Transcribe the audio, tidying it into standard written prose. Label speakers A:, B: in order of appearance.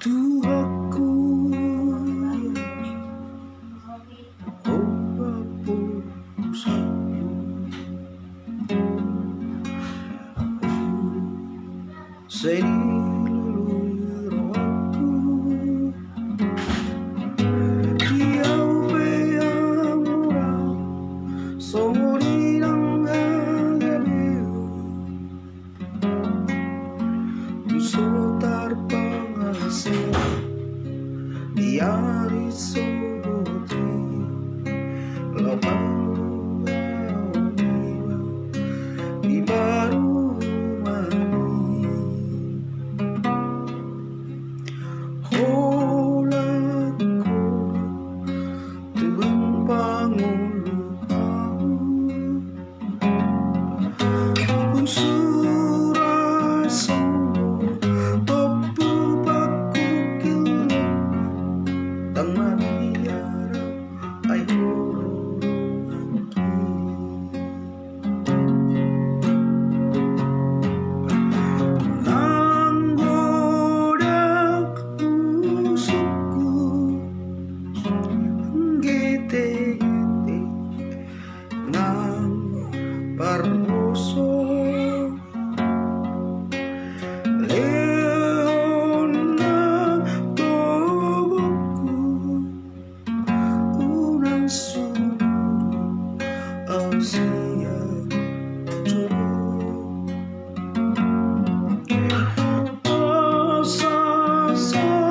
A: Tuhanku, oh pemusatku, seluruh waktu, Diau yang murah, sori nang hagabiu, sotar pangasa, diari soboti, lapang di baru mani, holaku Tuhan panguluhau, unsur asomo topu baku kilo, tang maniara ay Barroso Leona tubuhku unang suruh Ausia Asa